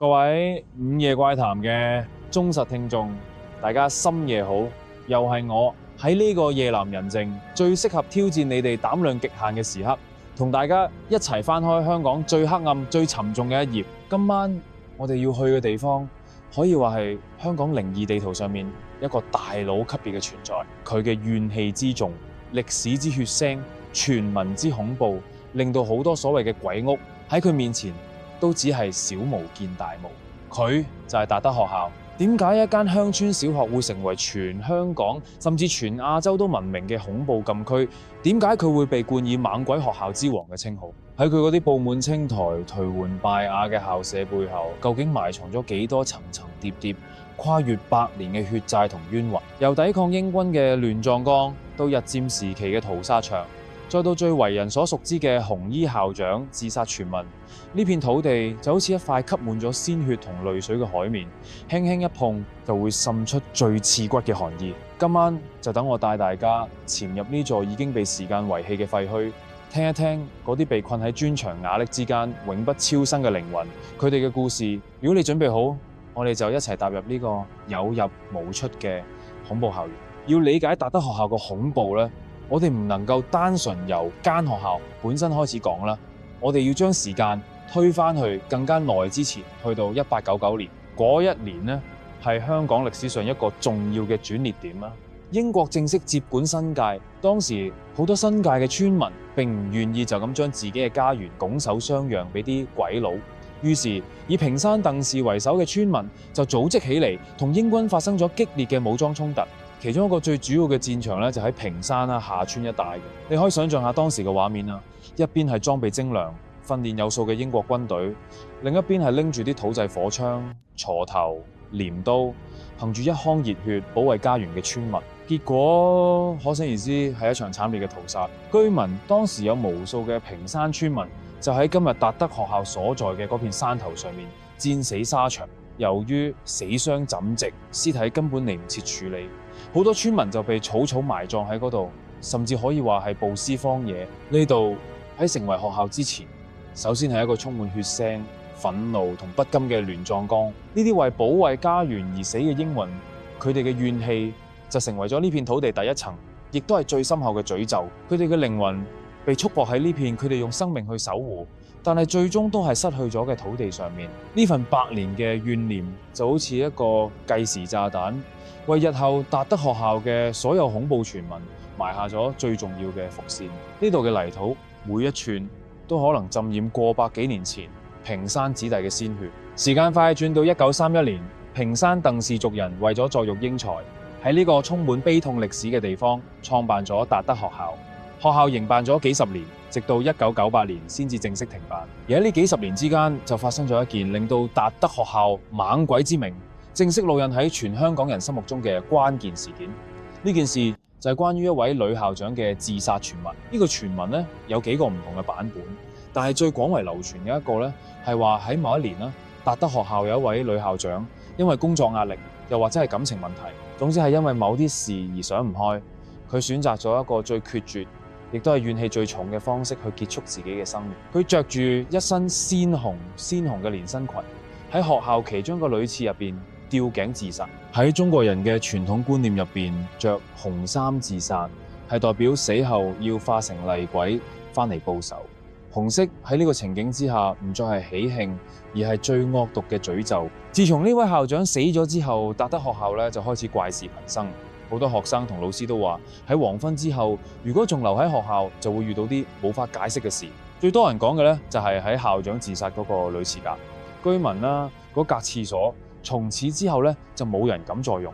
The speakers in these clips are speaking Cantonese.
各位午夜怪談嘅忠實聽眾，大家深夜好，又係我喺呢個夜闌人靜、最適合挑戰你哋膽量極限嘅時刻，同大家一齊翻開香港最黑暗、最沉重嘅一頁。今晚我哋要去嘅地方，可以話係香港靈異地圖上面一個大佬級別嘅存在。佢嘅怨氣之重、歷史之血腥、傳聞之恐怖，令到好多所謂嘅鬼屋喺佢面前都只係小巫見大巫。佢就係達德學校。點解一間鄉村小學會成為全香港甚至全亞洲都聞名嘅恐怖禁區？點解佢會被冠以猛鬼學校之王嘅稱號？喺佢嗰啲佈滿青苔、頹垣敗瓦嘅校舍背後，究竟埋藏咗幾多層層疊疊、跨越百年嘅血債同冤魂？由抵抗英軍嘅亂葬崗，到日佔時期嘅屠殺場，再到最為人所熟知嘅紅衣校長自殺傳聞，呢片土地就好似一塊吸滿咗鮮血同淚水嘅海綿，輕輕一碰就會滲出最刺骨嘅寒意。今晚就等我帶大家潛入呢座已經被時間遺棄嘅廢墟，聽一聽嗰啲被困喺磚牆瓦礫之間永不超生嘅靈魂，佢哋嘅故事。如果你準備好，我哋就一齊踏入呢個有入無出嘅恐怖校園。要理解達德學校嘅恐怖呢，我哋唔能夠單純由間學校本身開始講啦，我哋要將時間推返去更加耐之前，去到1899年嗰一年呢，係香港歷史上一個重要嘅轉捩點啦。英國正式接管新界，當時好多新界嘅村民並唔願意就咁將自己嘅家園拱手相讓俾啲鬼佬，於是以平山鄧氏為首嘅村民就組織起嚟，同英軍發生咗激烈嘅武裝衝突。其中一個最主要嘅戰場咧，就喺屏山下村一帶嘅。你可以想象下當時嘅畫面啦，一邊係裝備精良、訓練有素嘅英國軍隊，另一邊係拎住啲土製火槍、鋤頭、鐮刀，憑住一腔熱血保衛家園嘅村民。結果可想而知係一場慘烈嘅屠殺。居民當時有無數嘅屏山村民就喺今日達德學校所在嘅嗰片山頭上面戰死沙場。由於死傷枕藉，屍體根本嚟唔切處理，好多村民就被草草埋葬喺嗰度，甚至可以話係暴屍荒野。呢度喺成為學校之前，首先係一個充滿血腥、憤怒同不甘嘅亂葬崗。呢啲為保衛家園而死嘅英魂，佢哋嘅怨氣就成為咗呢片土地第一層，亦都係最深厚嘅詛咒。佢哋嘅靈魂被束縛喺呢片佢哋用生命去守護，但係最終都係失去咗嘅土地上面。呢份百年嘅怨念就好似一個計時炸彈，為日後達德學校嘅所有恐怖傳聞埋下咗最重要嘅伏線。呢度嘅泥土每一寸都可能浸染過百幾年前屏山子弟嘅鮮血。時間快轉到1931年，屏山鄧氏族人為咗作育英才，喺呢個充滿悲痛歷史嘅地方創辦咗達德學校。學校營辦咗幾十年，直到1998年先至正式停辦。而喺呢幾十年之間，就發生咗一件令到達德學校猛鬼之名正式烙印喺全香港人心目中嘅關鍵事件。呢件事就係關於一位女校長嘅自殺傳聞。呢個傳聞呢，有幾個唔同嘅版本，但係最廣為流傳嘅一個呢，係話喺某一年啦，達德學校有一位女校長因為工作壓力，又或者係感情問題，總之係因為某啲事而想唔開，佢選擇咗一個最決絕，亦都係怨氣最重嘅方式去結束自己嘅生命。佢着住一身鮮紅嘅連身裙，喺學校其中一個女廁入邊吊頸自殺。喺中國人嘅傳統觀念入邊，着紅衫自殺係代表死後要化成厲鬼翻嚟報仇。紅色喺呢個情景之下，唔再係喜慶，而係最惡毒嘅詛咒。自從呢位校長死咗之後，達德學校咧就開始怪事頻生。好多學生同老師都話，喺黃昏之後，如果仲留喺學校，就會遇到啲無法解釋嘅事。最多人講嘅呢，就係喺校長自殺嗰個女廁格。居民啦，嗰格廁所從此之後呢，就冇人敢再用。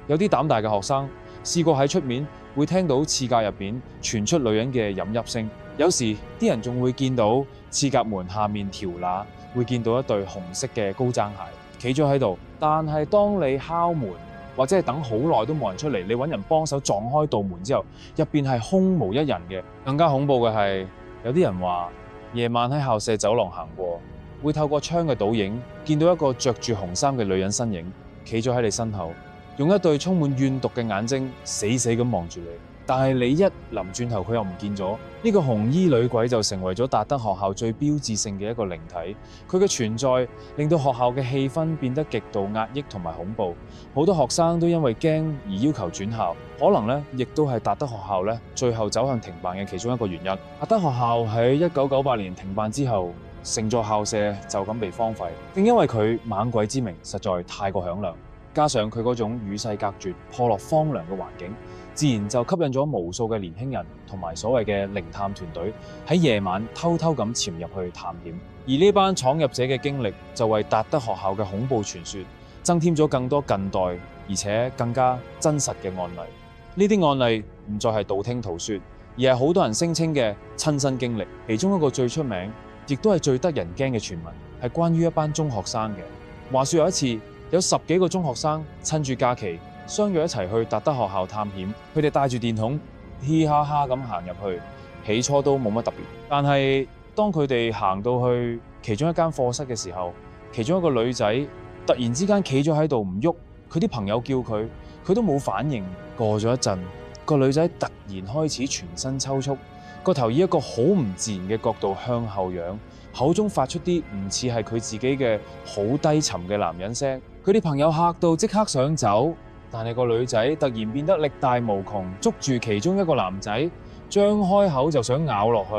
有啲膽大嘅學生試過喺出面會聽到廁格入邊傳出女人嘅飲泣聲。有時啲人仲會見到廁格門下面條罅會見到一對紅色嘅高踭鞋企咗喺度。但係當你敲門，或者係等好耐都冇人出嚟，你揾人幫手撞開道門之後，入邊係空無一人嘅。更加恐怖嘅係，有啲人話夜晚喺校舍走廊行過，會透過窗嘅倒影見到一個着住紅衫嘅女人身影，企咗喺你身後，用一對充滿怨毒嘅眼睛死死咁望住你。但係你一臨轉頭佢又唔見咗，呢個紅衣女鬼就成為咗達德學校最標誌性嘅一個靈體。佢嘅存在令到學校嘅氣氛變得極度壓抑同埋恐怖，好多學生都因為驚而要求轉校，可能呢亦都係達德學校呢最後走向停辦嘅其中一個原因。達德學校喺1998年停辦之後，成座校舍就咁被荒廢，正因為佢猛鬼之名實在太過響亮，加上佢嗰種與世隔絕、破落荒涼嘅環境，自然就吸引咗無數嘅年輕人同埋所謂嘅靈探團隊喺夜晚偷偷咁潛入去探險。而呢班闖入者嘅經歷就為達德學校嘅恐怖傳說增添咗更多近代而且更加真實嘅案例。呢啲案例唔再係道聽途說，而係好多人聲稱嘅親身經歷。其中一個最出名亦都係最得人驚嘅傳聞，係關於一班中學生嘅。話說有一次，有10幾個中學生趁住假期相約一齊去達德學校探險，佢哋帶住電筒嘻哈哈咁行入去，起初都冇乜特別。但係當佢哋行到去其中一間課室嘅時候，其中一個女仔突然之間企咗喺度唔喐，佢啲朋友叫佢，佢都冇反應。過咗一陣，個女仔突然開始全身抽搐，個頭以一個好唔自然嘅角度向後仰，口中發出啲唔似係佢自己嘅好低沉嘅男人聲。佢啲朋友嚇到即刻想走，但係個女仔突然變得力大無窮，捉住其中一個男仔，張開口就想咬落去。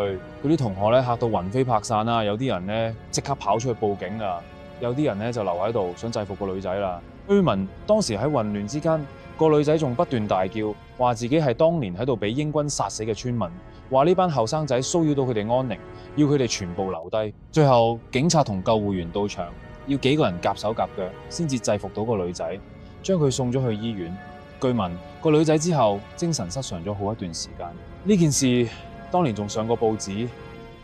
嗰啲同學咧嚇到魂飛魄散啦，有啲人咧即刻跑出去報警啊，有啲人咧就留喺度想制服個女仔啦。據聞當時喺混亂之間，個女仔仲不斷大叫，話自己係當年喺度俾英軍殺死嘅村民，話呢班後生仔騷擾到佢哋安寧，要佢哋全部留低。最後警察同救護員到場，要幾個人夾手夾腳先至制服到個女仔，將佢送咗去醫院。據聞個女仔之後精神失常咗好一段時間。呢件事當年仲上過報紙，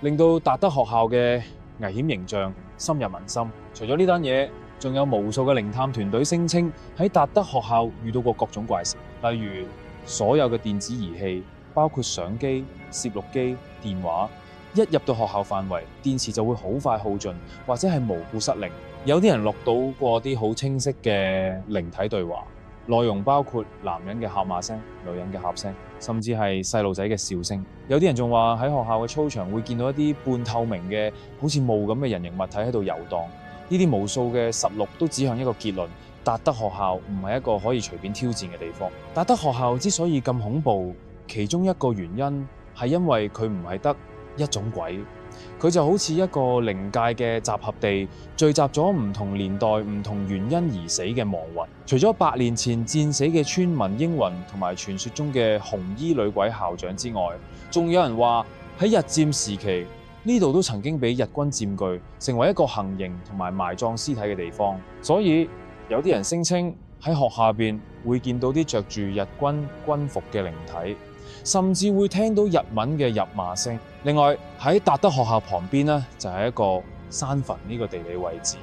令到達德學校嘅危險形象深入民心。除咗呢單嘢，仲有無數嘅靈探團隊聲稱喺達德學校遇到過各種怪事，例如所有嘅電子儀器，包括相機、攝錄機、電話，一入到學校範圍，電池就會好快耗盡，或者係無故失靈。有啲人錄到過啲好清晰嘅靈體對話，內容包括男人嘅喊罵聲、女人嘅喊聲，甚至係細路仔嘅笑聲。有啲人仲話喺學校嘅操場會見到一啲半透明嘅好似霧咁嘅人形物體喺度遊蕩。呢啲無數嘅實錄都指向一個結論：達德學校唔係一個可以隨便挑戰嘅地方。達德學校之所以咁恐怖，其中一個原因係因為佢唔係得一種鬼，佢就好似一個靈界嘅集合地，聚集咗唔同年代、唔同原因而死嘅亡魂。除咗100年前戰死嘅村民英魂同埋傳說中嘅紅衣女鬼校長之外，仲有人話喺日佔時期，呢度都曾經俾日軍佔據，成為一個行刑同埋埋葬屍體嘅地方。所以有啲人聲稱喺學校入邊會見到啲着住日軍軍服嘅靈體，甚至會聽到日文嘅入罵聲。另外喺達德學校旁邊呢，就係一個山墳呢個地理位置，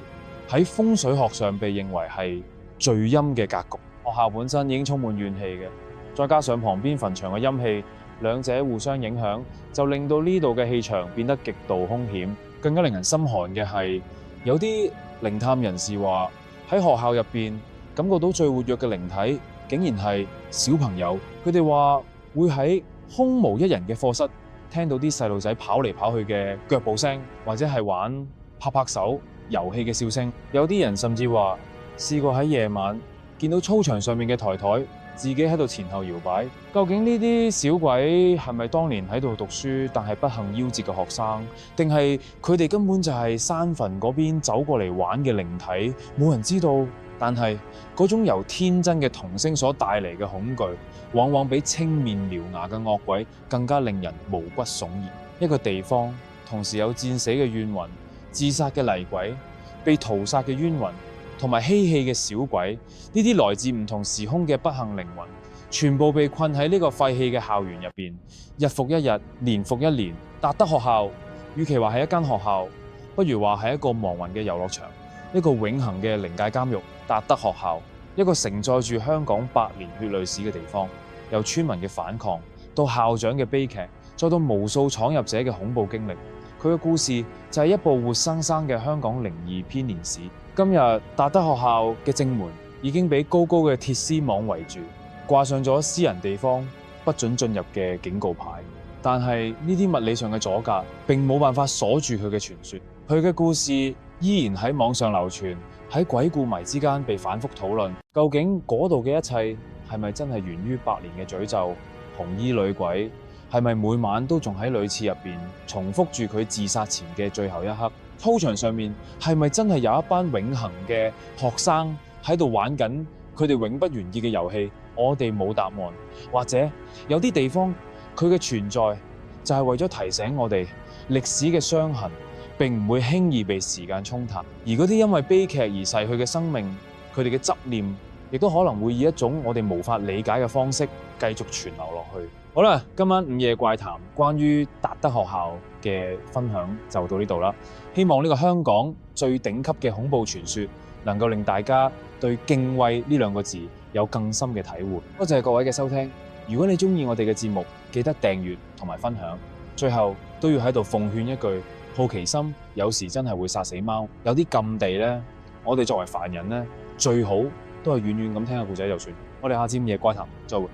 喺風水學上被認為係聚陰嘅格局。學校本身已經充滿怨氣嘅，再加上旁邊墳場嘅陰氣，兩者互相影響，就令到呢度嘅氣場變得極度兇險。更加令人心寒嘅係，有啲靈探人士話喺學校入邊感覺到最活躍嘅靈體，竟然係小朋友。佢哋話會喺空無一人嘅課室聽到啲細路仔跑嚟跑去嘅腳步聲，或者係玩拍拍手遊戲嘅笑聲。有啲人甚至話試過喺夜晚見到操場上面嘅台，自己喺度前後搖擺。究竟呢啲小鬼係咪當年喺度讀書但係不幸夭折嘅學生，定係佢哋根本就係山墳嗰邊走過嚟玩嘅靈體？冇人知道。但係嗰種由天真嘅童聲所帶嚟嘅恐懼，往往比青面獠牙嘅惡鬼更加令人毛骨悚然。一個地方同時有戰死嘅怨魂、自殺嘅厲鬼、被屠殺嘅冤魂，同埋嬉戲嘅小鬼，呢啲來自唔同時空嘅不幸靈魂，全部被困喺呢個廢棄嘅校園入邊，日復一日，年復一年。達德學校與其話係一間學校，不如話係一個亡魂嘅遊樂場，一個永恆嘅靈界監獄。達德學校，一個承載住香港百年血淚史嘅地方，由村民嘅反抗到校長嘅悲劇，再到無數闖入者嘅恐怖經歷，佢嘅故事就係一部活生生嘅香港靈異編年史。今日達德學校嘅正門已經俾高高嘅鐵絲網圍住，掛上咗私人地方不准進入嘅警告牌。但係呢啲物理上嘅阻隔並冇辦法鎖住佢嘅傳說，佢嘅故事依然喺網上流傳，喺鬼故迷之間被反覆討論。究竟嗰度嘅一切係咪真係源於百年嘅詛咒？紅衣女鬼係咪每晚都仲喺女廁入邊重複住佢自殺前嘅最後一刻？操場上面係咪真係有一班永恆嘅學生喺度玩緊佢哋永不完結嘅遊戲？我哋冇答案。或者有啲地方佢嘅存在就係為咗提醒我哋，歷史嘅傷痕並唔會輕易被時間沖淡，而嗰啲因為悲劇而逝去嘅生命，佢哋嘅執念亦都可能會以一種我哋無法理解嘅方式繼續傳流落去。好啦，今晚午夜怪談關於達德學校嘅分享就到呢度啦。希望呢個香港最頂級嘅恐怖傳說能夠令大家對敬畏呢兩個字有更深嘅體會。多謝各位嘅收聽。如果你鍾意我哋嘅節目，記得訂閱同埋分享。最後都要喺度奉勸一句，好奇心有時真係會殺死貓。有啲禁地呢，我哋作為凡人呢，最好都係遠遠咁聽下故仔就算。我哋下次午夜怪談再會。